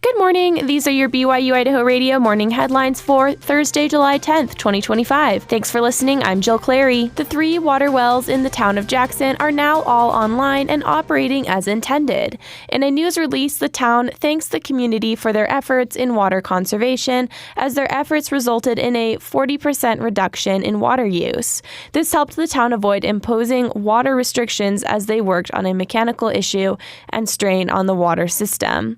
Good morning. These are your BYU-Idaho Radio morning headlines for Thursday, July 10th, 2025. Thanks for listening. I'm Jill Clary. The 3 water wells in the town of Jackson are now all online and operating as intended. In a news release, the town thanks the community for their efforts in water conservation, as their efforts resulted in a 40% reduction in water use. This helped the town avoid imposing water restrictions as they worked on a mechanical issue and strain on the water system.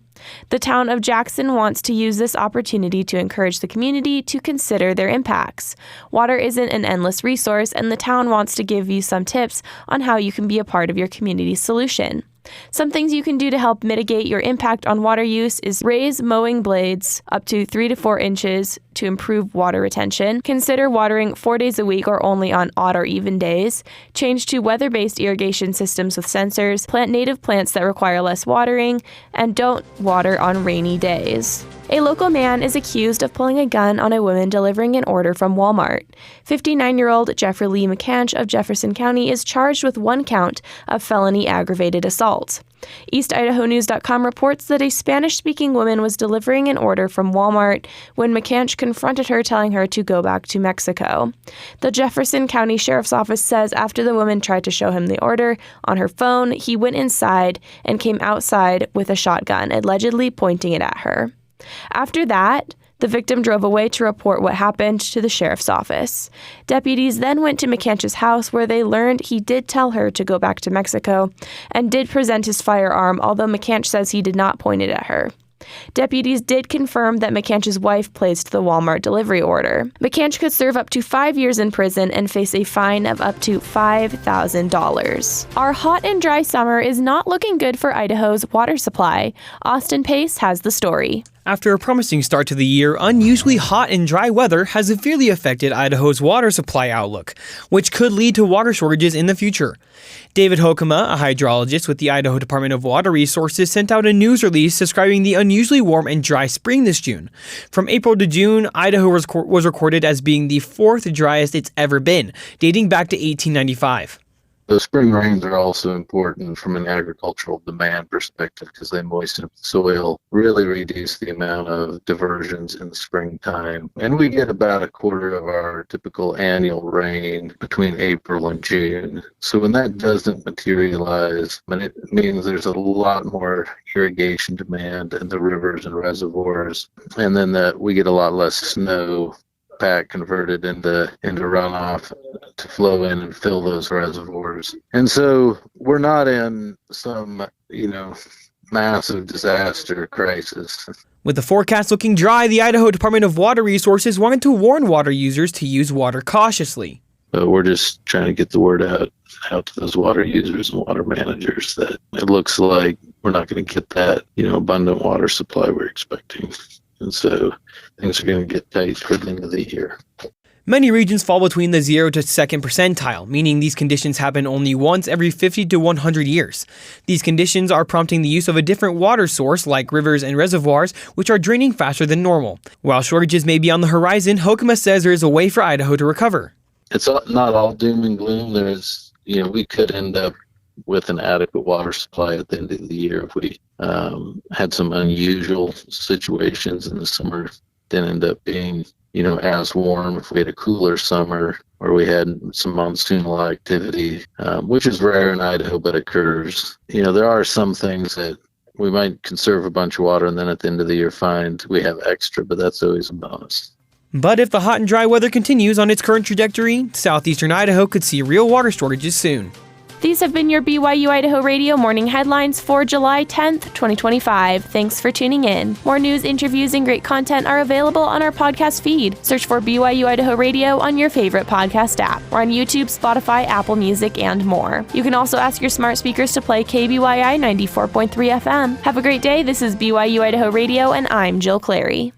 The town of Jackson wants to use this opportunity to encourage the community to consider their impacts. Water isn't an endless resource, and the town wants to give you some tips on how you can be a part of your community's solution. Some things you can do to help mitigate your impact on water use is raise mowing blades up to 3 to 4 inches to improve water retention. Consider watering 4 days a week or only on odd or even days. Change to weather-based irrigation systems with sensors. Plant native plants that require less watering, and don't water on rainy days. A local man is accused of pulling a gun on a woman delivering an order from Walmart. 59-year-old Jeffrey Lee McCanch of Jefferson County is charged with 1 count of felony aggravated assault. EastIdahoNews.com reports that a Spanish-speaking woman was delivering an order from Walmart when McCanch confronted her, telling her to go back to Mexico. The Jefferson County Sheriff's Office says after the woman tried to show him the order on her phone, he went inside and came outside with a shotgun, allegedly pointing it at her. After that, the victim drove away to report what happened to the sheriff's office. Deputies then went to McCanch's house, where they learned he did tell her to go back to Mexico and did present his firearm, although McCanch says he did not point it at her. Deputies did confirm that McCanch's wife placed the Walmart delivery order. McCanch could serve up to 5 years in prison and face a fine of up to $5,000. Our hot and dry summer is not looking good for Idaho's water supply. Austin Pace has the story. After a promising start to the year, unusually hot and dry weather has severely affected Idaho's water supply outlook, which could lead to water shortages in the future. David Hokema, a hydrologist with the Idaho Department of Water Resources, sent out a news release describing the unusually warm and dry spring this June. From April to June, Idaho was recorded as being the 4th driest it's ever been, dating back to 1895. The spring rains are also important from an agricultural demand perspective because they moisten up the soil, really reduce the amount of diversions in the springtime. And we get about a quarter of our typical annual rain between April and June. So when that doesn't materialize, it means there's a lot more irrigation demand in the rivers and reservoirs. And then that we get a lot less snow pack converted into runoff to flow in and fill those reservoirs. And so we're not in some, massive disaster crisis. With the forecast looking dry, the Idaho Department of Water Resources wanted to warn water users to use water cautiously. But we're just trying to get the word out to those water users and water managers that it looks like we're not going to get that, abundant water supply we're expecting. And so things are going to get tight for the end of the year. Many regions fall between the 0 to 2nd percentile, meaning these conditions happen only once every 50 to 100 years. These conditions are prompting the use of a different water source, like rivers and reservoirs, which are draining faster than normal. While shortages may be on the horizon, Hokema says there is a way for Idaho to recover. It's not all doom and gloom. There's, we could end up with an adequate water supply at the end of the year if we had some unusual situations in the summer. Didn't end up being, as warm. If we had a cooler summer or we had some monsoonal activity, which is rare in Idaho but occurs. There are some things that we might conserve a bunch of water and then at the end of the year find we have extra, but that's always a bonus. But if the hot and dry weather continues on its current trajectory, southeastern Idaho could see real water shortages soon. These have been your BYU-Idaho Radio morning headlines for July 10th, 2025. Thanks for tuning in. More news, interviews, and great content are available on our podcast feed. Search for BYU-Idaho Radio on your favorite podcast app. We're on YouTube, Spotify, Apple Music, and more. You can also ask your smart speakers to play KBYI 94.3 FM. Have a great day. This is BYU-Idaho Radio, and I'm Jill Clary.